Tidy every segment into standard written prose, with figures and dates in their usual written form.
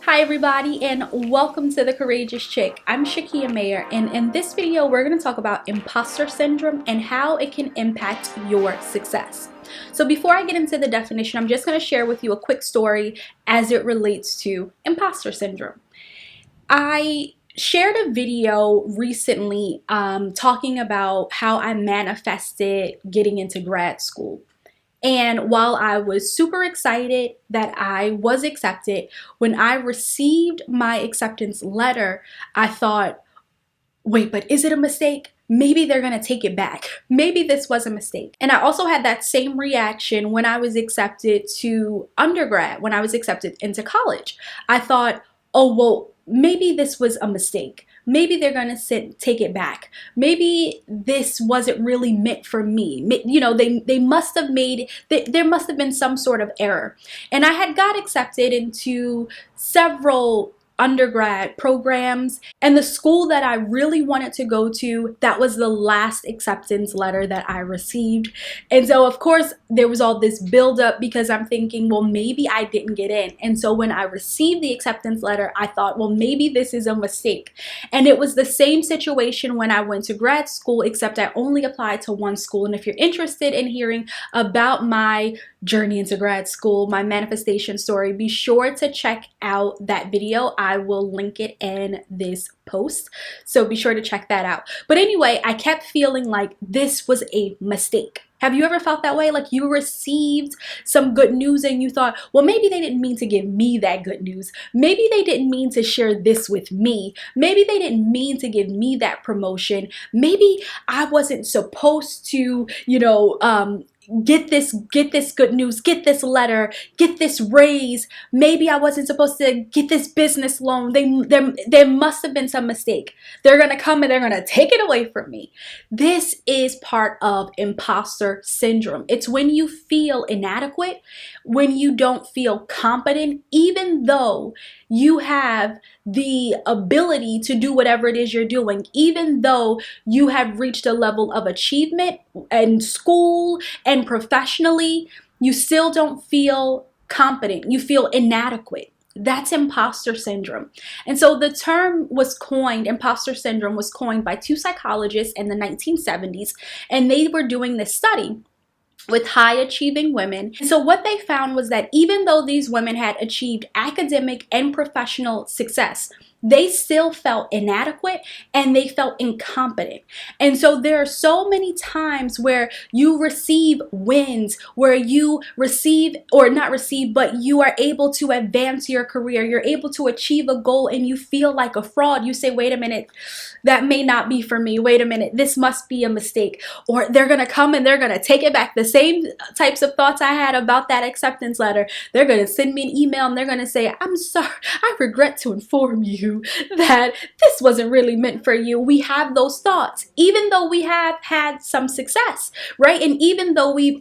Hi everybody and welcome to The Courageous Chick. I'm Shakia Mayer, and in this video we're going to talk about imposter syndrome and how it can impact your success. So before I get into the definition, I'm just going to share with you a quick story as it relates to imposter syndrome. I shared a video recently talking about how I manifested getting into grad school. And while I was super excited that I was accepted, when I received my acceptance letter, I thought, wait, but is it a mistake? Maybe they're going to take it back. Maybe this was a mistake. And I also had that same reaction when I was accepted to undergrad, when I was accepted into college. I thought, oh, well, maybe this was a mistake. Maybe they're going to take it back. Maybe this wasn't really meant for me. You know, they must have there must have been some sort of error. And I had got accepted into several undergrad programs, and the school that I really wanted to go to, that was the last acceptance letter that I received. And so of course there was all this buildup because I'm thinking, well, maybe I didn't get in. And so when I received the acceptance letter, I thought, well, maybe this is a mistake. And it was the same situation when I went to grad school, except I only applied to one school. And if you're interested in hearing about my journey into grad school, my manifestation story, be sure to check out that video. I will link it in this post, so be sure to check that out. But anyway, I kept feeling like this was a mistake. Have you ever felt that way? Like you received some good news and you thought, well, maybe they didn't mean to give me that good news. Maybe they didn't mean to share this with me. Maybe they didn't mean to give me that promotion. Maybe I wasn't supposed to, get this good news, get this letter, get this raise. Maybe I wasn't supposed to get this business loan. There must have been some mistake. They're gonna come and they're gonna take it away from me. This is part of imposter syndrome. It's when you feel inadequate, when you don't feel competent, even though you have the ability to do whatever it is you're doing, even though you have reached a level of achievement in school and professionally, you still don't feel competent. You feel inadequate. That's imposter syndrome. And so the term was coined, imposter syndrome was coined by two psychologists in the 1970s, and they were doing this study with high achieving women. And so what they found was that even though these women had achieved academic and professional success, they still felt inadequate and they felt incompetent. And so there are so many times where you receive wins, where you receive, or not receive, but you are able to advance your career. You're able to achieve a goal and you feel like a fraud. You say, wait a minute, that may not be for me. Wait a minute, this must be a mistake. Or they're going to come and they're going to take it back. The same types of thoughts I had about that acceptance letter. They're going to send me an email and they're going to say, I'm sorry, I regret to inform you that this wasn't really meant for you. We have those thoughts, even though we have had some success, right? And even though we've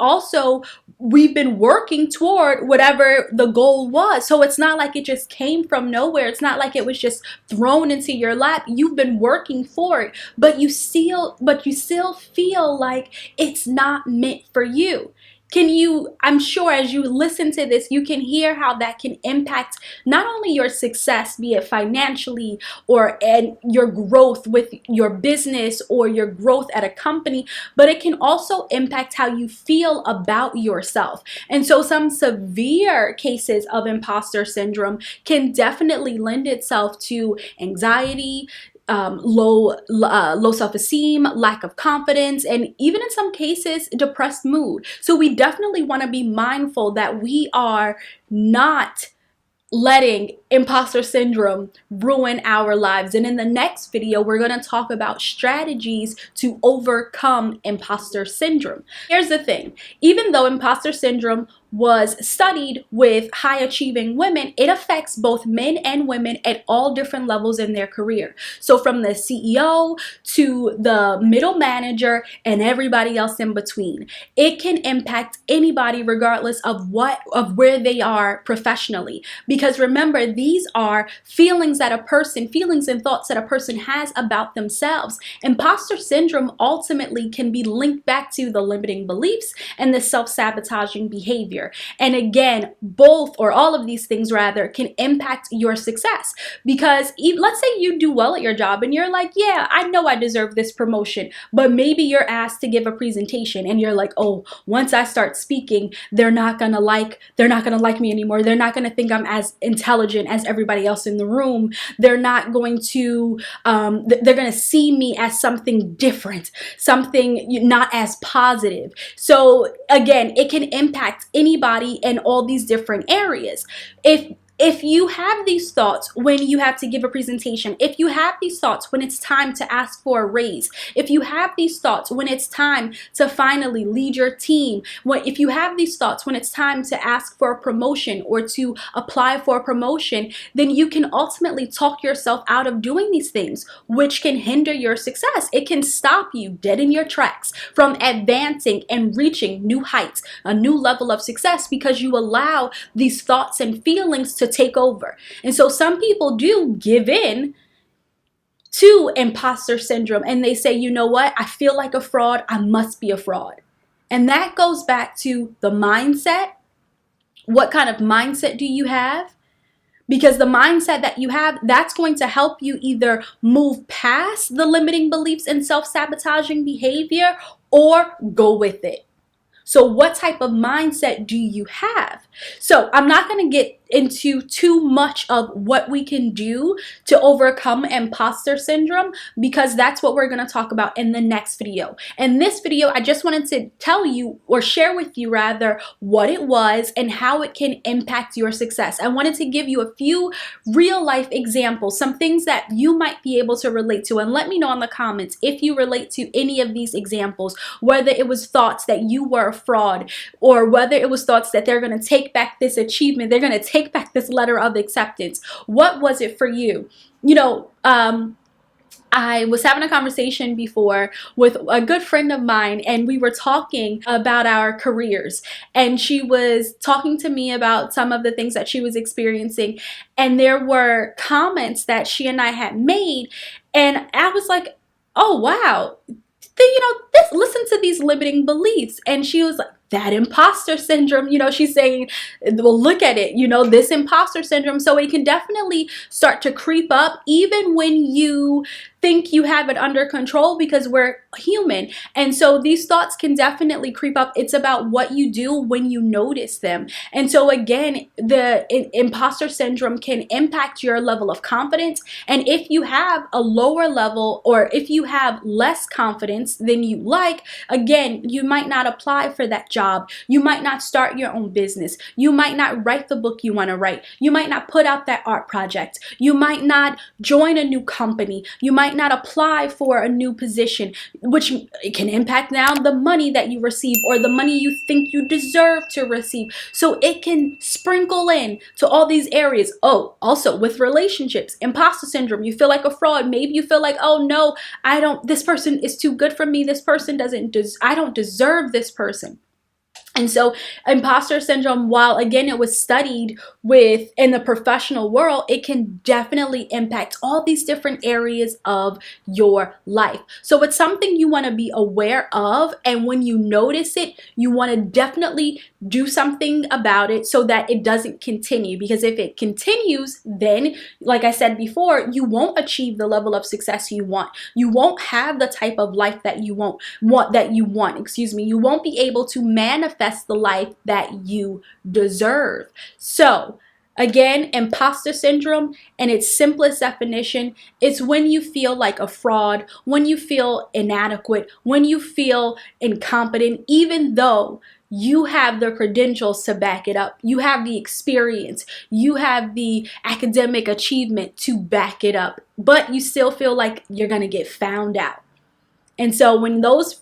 been working toward whatever the goal was. So it's not like it just came from nowhere. It's not like it was just thrown into your lap. You've been working for it, but you still feel like it's not meant for you. I'm sure as you listen to this, you can hear how that can impact not only your success, be it financially and your growth with your business or your growth at a company, but it can also impact how you feel about yourself. And so some severe cases of imposter syndrome can definitely lend itself to anxiety, low self-esteem, lack of confidence, and even in some cases, depressed mood. So we definitely want to be mindful that we are not letting imposter syndrome ruin our lives. And in the next video, we're going to talk about strategies to overcome imposter syndrome. Here's the thing. Even though imposter syndrome was studied with high achieving women, it affects both men and women at all different levels in their career. So from the CEO to the middle manager and everybody else in between, it can impact anybody regardless of where they are professionally. Because remember, these are feelings and thoughts that a person has about themselves. Imposter syndrome ultimately can be linked back to the limiting beliefs and the self-sabotaging behavior. behavior. And again, both or all of these things rather can impact your success, because let's say you do well at your job and you're like, yeah, I know I deserve this promotion, but maybe you're asked to give a presentation and you're like, oh, once I start speaking, they're not gonna like me anymore. They're not gonna think I'm as intelligent as everybody else in the room. They're not going to they're gonna see me as something different, something not as positive. So again, it can impact anybody in all these different areas. If you have these thoughts when you have to give a presentation, if you have these thoughts when it's time to ask for a raise, if you have these thoughts when it's time to finally lead your team, if you have these thoughts when it's time to ask for a promotion or to apply for a promotion, then you can ultimately talk yourself out of doing these things, which can hinder your success. It can stop you dead in your tracks from advancing and reaching new heights, a new level of success, because you allow these thoughts and feelings to take over. And so some people do give in to imposter syndrome and they say, you know what, I feel like a fraud, I must be a fraud. And that goes back to the mindset. What kind of mindset do you have? Because the mindset that you have, that's going to help you either move past the limiting beliefs and self-sabotaging behavior or go with it. So what type of mindset do you have? So I'm not going to get into too much of what we can do to overcome imposter syndrome, because that's what we're going to talk about in the next video. In this video, I just wanted to tell you, or share with you rather, what it was and how it can impact your success. I wanted to give you a few real life examples, some things that you might be able to relate to, and let me know in the comments if you relate to any of these examples, whether it was thoughts that you were a fraud, or whether it was thoughts that they're going to take back this achievement, they're going to take back this letter of acceptance. What was it for you? You know, I was having a conversation before with a good friend of mine, and we were talking about our careers, and she was talking to me about some of the things that she was experiencing, and there were comments that she and I had made, and I was like, oh wow, listen to these limiting beliefs. And she was like, that imposter syndrome, she's saying, well, look at it, this imposter syndrome. So it can definitely start to creep up even when you think you have it under control, because we're human. And so these thoughts can definitely creep up. It's about what you do when you notice them. And so again, the imposter syndrome can impact your level of confidence. And if you have a lower level, or if you have less confidence than you like, again, you might not apply for that job. You might not start your own business. You might not write the book you want to write. You might not put out that art project. You might not join a new company. You might not apply for a new position, which can impact now the money that you receive or the money you think you deserve to receive. So it can sprinkle in to all these areas. Oh, also with relationships, imposter syndrome, you feel like a fraud. Maybe you feel like, oh no, this person is too good for me. This person I don't deserve this person. And so imposter syndrome, while again it was studied in the professional world, it can definitely impact all these different areas of your life. So it's something you want to be aware of, and when you notice it, you want to definitely do something about it so that it doesn't continue. Because if it continues, then like I said before, you won't achieve the level of success you want. You won't have the type of life that you want. You won't be able to manifest the life that you deserve. So again, imposter syndrome, in its simplest definition, it's when you feel like a fraud, when you feel inadequate, when you feel incompetent, even though you have the credentials to back it up. You have the experience. You have the academic achievement to back it up, but you still feel like you're going to get found out. And so when those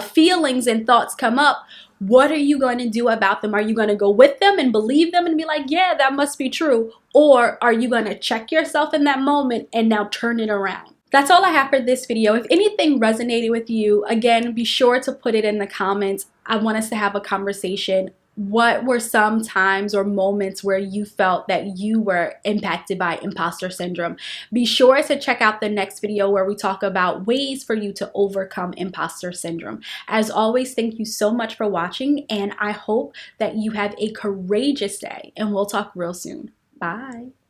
feelings and thoughts come up, what are you going to do about them? Are you going to go with them and believe them and be like, yeah, that must be true? Or are you going to check yourself in that moment and now turn it around? That's all I have for this video. If anything resonated with you, again, be sure to put it in the comments. I want us to have a conversation what were some times or moments where you felt that you were impacted by imposter syndrome? Be sure to check out the next video where we talk about ways for you to overcome imposter syndrome. As always, thank you so much for watching, and I hope that you have a courageous day, and we'll talk real soon. Bye.